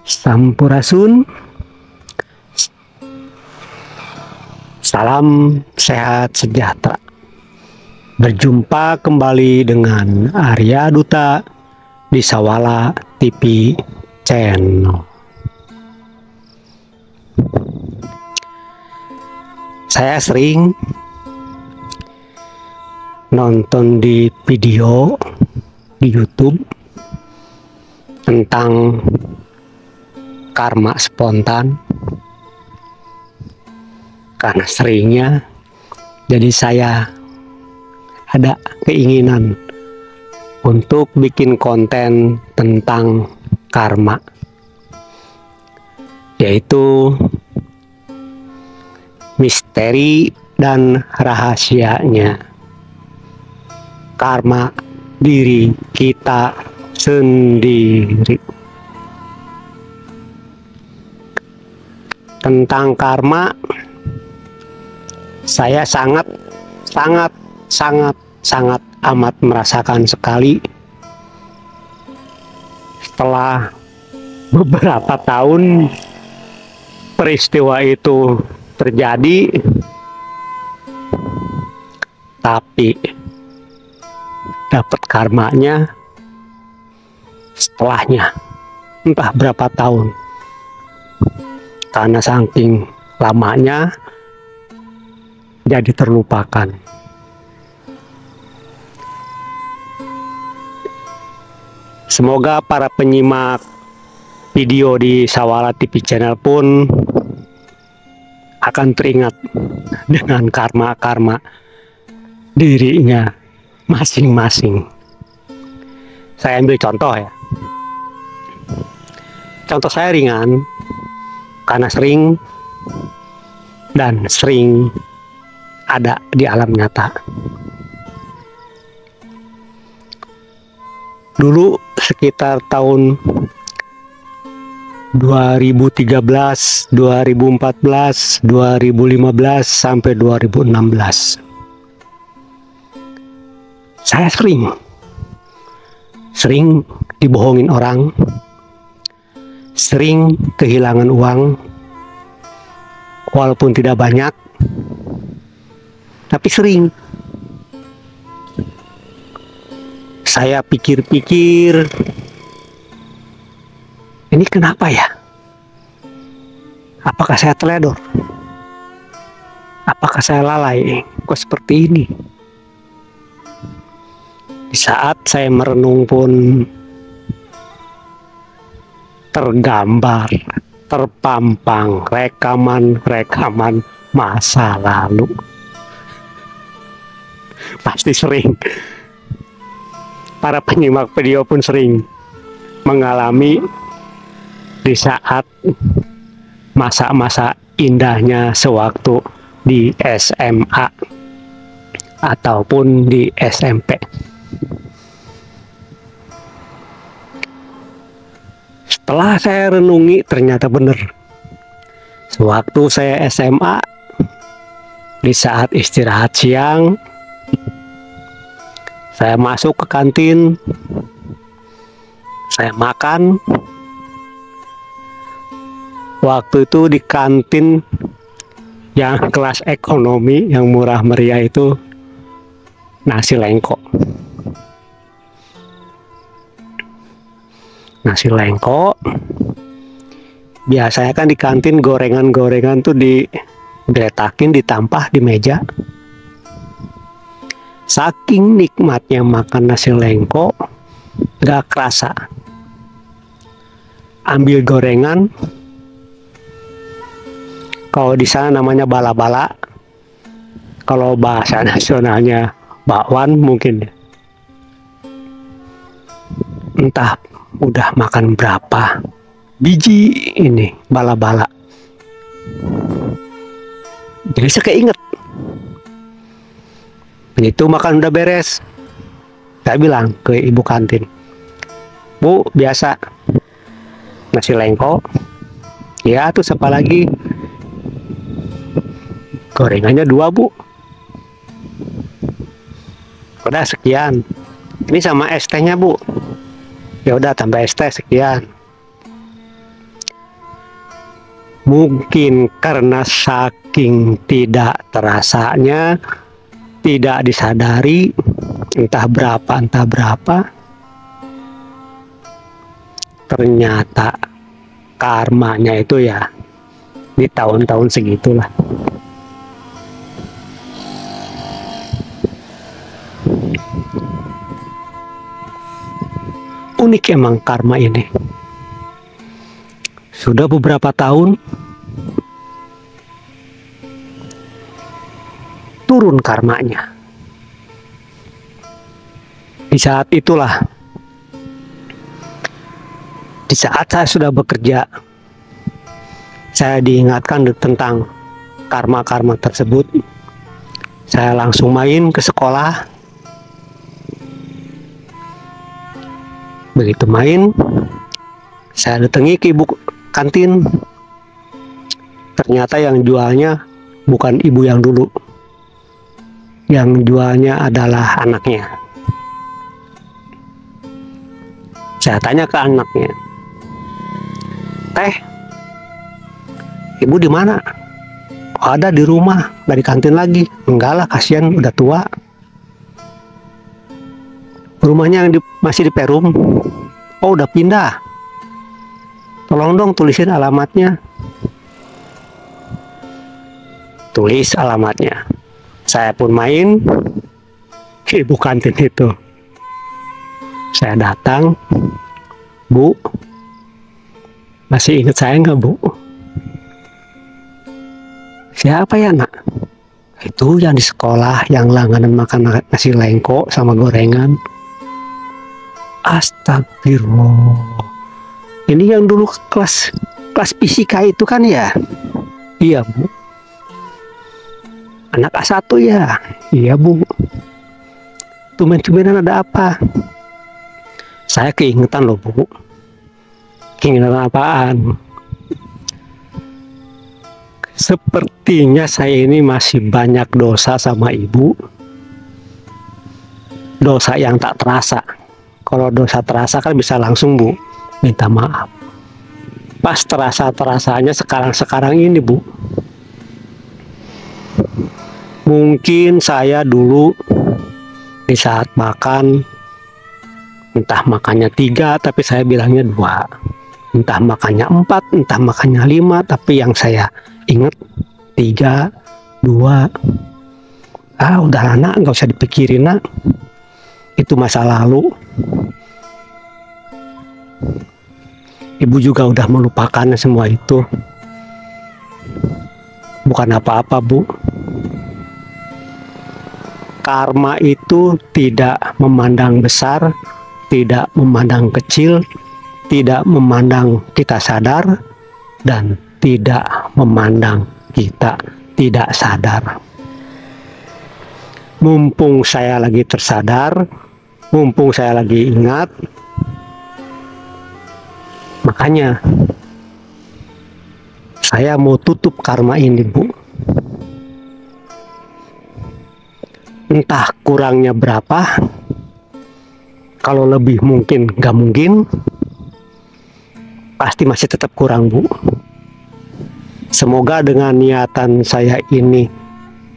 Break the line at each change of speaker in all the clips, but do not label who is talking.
Sampurasun, salam sehat sejahtera. Berjumpa kembali dengan Arya Duta di Sawala TV Channel. Saya sering nonton di video di YouTube tentang karma spontan, karena seringnya jadi saya ada keinginan untuk bikin konten tentang karma, yaitu misteri dan rahasianya karma diri kita sendiri. Tentang karma, saya sangat amat merasakan sekali setelah beberapa tahun peristiwa itu terjadi, tapi dapat karmanya setelahnya entah berapa tahun. Karena saking lamanya jadi terlupakan. Semoga para penyimak video di Sawala TV Channel pun akan teringat dengan karma-karma dirinya masing-masing. Saya ambil contoh ya. Contoh saya ringan, karena sering ada di alam nyata. Dulu sekitar tahun 2013, 2014, 2015 sampai 2016. Saya sering dibohongin orang, sering kehilangan uang, walaupun tidak banyak, tapi sering. Saya pikir-pikir, ini kenapa ya? Apakah saya teledor? Apakah saya lalai? Kok seperti ini? Di saat saya merenung pun tergambar, terpampang rekaman masa lalu. Pasti sering. Para penyimak video pun sering mengalami di saat masa-masa indahnya sewaktu di SMA ataupun di SMP. Setelah saya renungi, ternyata benar. Sewaktu saya SMA, di saat istirahat siang, saya masuk ke kantin, saya makan. Waktu itu di kantin yang kelas ekonomi, yang murah meriah itu nasi lengko. Nasi lengko, biasanya kan di kantin gorengan-gorengan tuh digeletakin, ditampah di meja. Saking nikmatnya makan nasi lengko, gak kerasa. Ambil gorengan, kalau di sana namanya bala-bala, kalau bahasa nasionalnya bakwan mungkin. Entah udah makan berapa biji ini bala-bala. Jadi saya keinget, begitu makan udah beres, saya bilang ke ibu kantin, "Bu, biasa nasi lengko." "Ya, terus apa lagi?" "Gorengannya 2, Bu." "Udah sekian." "Ini sama es tehnya, Bu." "Ya udah, tambah es teh sekian." Mungkin karena saking tidak terasanya, tidak disadari, entah berapa, ternyata karmanya itu ya di tahun-tahun segitulah. Unik emang karma ini. Sudah beberapa tahun turun karmanya. Di saat itulah, di saat saya sudah bekerja, saya diingatkan tentang karma-karma tersebut. Saya langsung main ke sekolah. Begitu main, saya datangi ke ibu kantin. Ternyata yang jualnya bukan ibu yang dulu. Yang jualnya adalah anaknya. Saya tanya ke anaknya, "Teh, ibu di mana?" "Oh, ada di rumah, dari kantin lagi." "Enggak lah, kasihan udah tua." "Rumahnya yang masih di Perum?" "Oh, udah pindah." "Tolong dong tulisin alamatnya." Tulis alamatnya. Saya pun main ke ibu kantin itu. Saya datang, "Bu, masih ingat saya nggak, Bu?" "Siapa ya, Nak?" "Itu yang di sekolah, yang langganan makan nasi lengko sama gorengan." Astagfirullah. Ini yang dulu kelas fisika itu kan ya? "Iya, Bu." "Anak A1 ya?" "Iya, Bu." "Tumben-tumbenan ada apa?" Saya keingetan loh, Bu. Keingetan apaan? Sepertinya saya ini masih banyak dosa sama ibu. Dosa yang tak terasa. Kalau dosa terasa kan bisa langsung, Bu, minta maaf. Pas terasanya sekarang ini, Bu. Mungkin saya dulu di saat makan, entah makannya 3 tapi saya bilangnya 2, entah makannya 4, entah makannya 5, tapi yang saya ingat 3, 2. Udah anak, nggak usah dipikirin, Nak. Itu masa lalu. Ibu juga udah melupakan semua itu. Bukan apa-apa, Bu. Karma itu tidak memandang besar, tidak memandang kecil, tidak memandang kita sadar, dan tidak memandang kita tidak sadar. Mumpung saya lagi tersadar, mumpung saya lagi ingat, makanya saya mau tutup karma ini, Bu. Entah kurangnya berapa, kalau lebih mungkin nggak mungkin, pasti masih tetap kurang, Bu. Semoga dengan niatan saya ini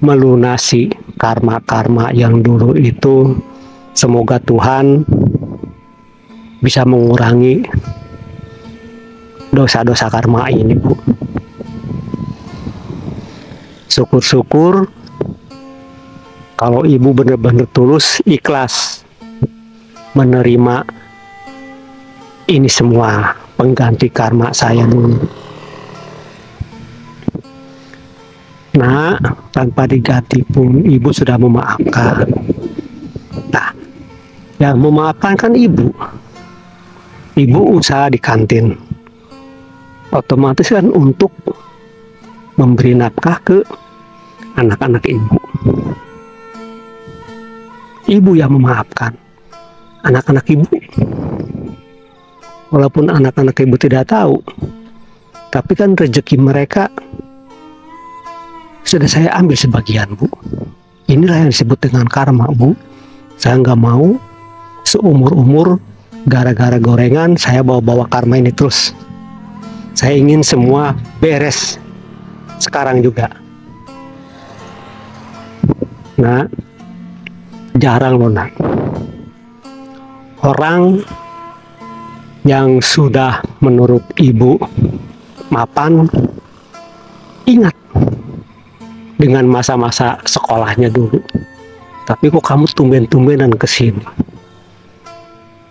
melunasi karma-karma yang dulu itu, semoga Tuhan bisa mengurangi dosa-dosa karma ini, Bu. Syukur-syukur kalau ibu benar-benar tulus, ikhlas menerima ini semua pengganti karma saya dulu. Nah, tanpa diganti pun ibu sudah memaafkan. Nah, yang memaafkan kan ibu. Ibu usaha di kantin, otomatis kan untuk memberi nafkah ke anak-anak ibu. Ibu yang memaafkan anak-anak ibu. Walaupun anak-anak ibu tidak tahu, tapi kan rezeki mereka sudah saya ambil sebagian, Bu. Inilah yang disebut dengan karma, Bu. Saya nggak mau seumur-umur gara-gara gorengan saya bawa-bawa karma ini terus. Saya ingin semua beres sekarang juga. Nah, jarang loh nak, orang yang sudah menurut ibu mapan ingat dengan masa-masa sekolahnya dulu, tapi kok kamu tumben-tumbenan kesini.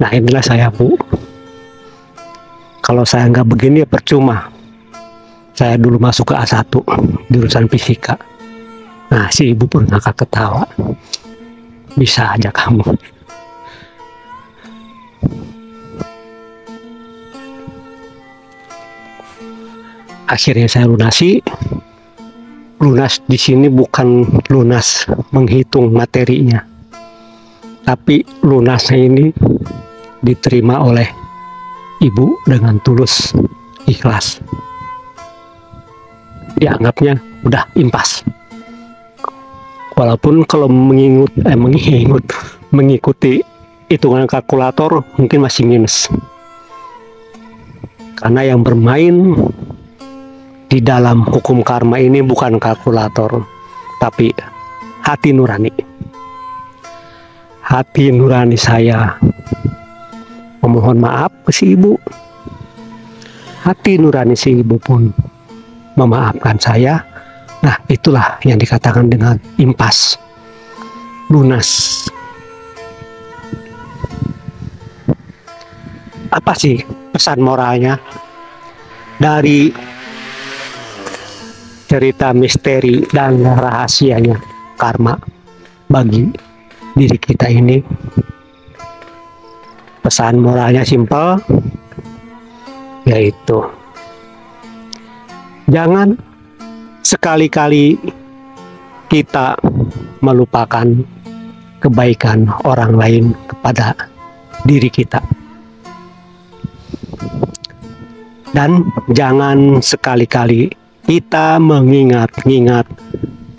Nah inilah saya bu, kalau saya nggak begini ya percuma. Saya dulu masuk ke A1 jurusan fisika. Nah si ibu pun ngakak ketawa, bisa aja kamu. Akhirnya saya lunasi. Lunas di sini bukan lunas menghitung materinya, tapi lunasnya ini diterima oleh ibu dengan tulus ikhlas. Dianggapnya udah impas. Walaupun kalau mengikuti hitungan kalkulator mungkin masih minus. Karena yang bermain di dalam hukum karma ini bukan kalkulator, tapi hati nurani. Hati nurani saya memohon maaf ke si ibu. Hati nurani si ibu pun memaafkan saya. Nah itulah yang dikatakan dengan impas, lunas. Apa sih pesan moralnya dari cerita misteri dan rahasianya karma bagi diri kita ini? Pesan moralnya simpel, yaitu jangan sekali-kali kita melupakan kebaikan orang lain kepada diri kita, dan jangan sekali-kali kita mengingat-ingat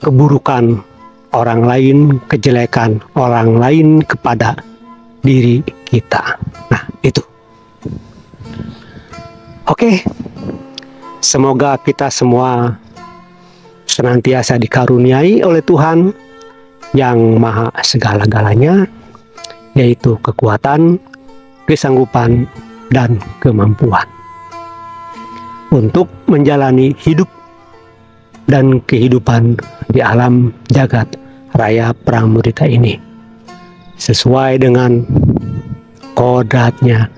keburukan orang lain, kejelekan orang lain kepada diri kita. Nah itu. Oke, semoga kita semua senantiasa dikaruniai oleh Tuhan yang maha segala-galanya, yaitu kekuatan, kesanggupan, dan kemampuan untuk menjalani hidup dan kehidupan di alam jagat raya Pramudita ini sesuai dengan kodratnya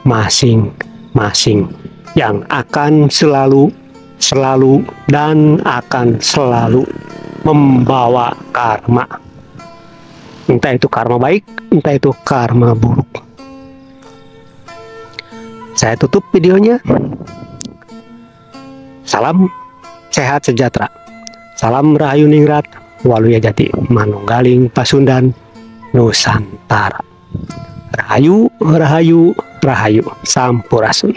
masing-masing yang akan selalu dan akan selalu membawa karma, entah itu karma baik, entah itu karma buruk. Saya tutup videonya. Salam sehat sejahtera. Salam Rahayu Ningrat, Waluya Jati, Manunggaling Pasundan, Nusantara. Rahayu, Rahayu, Rahayu, Sampurasun.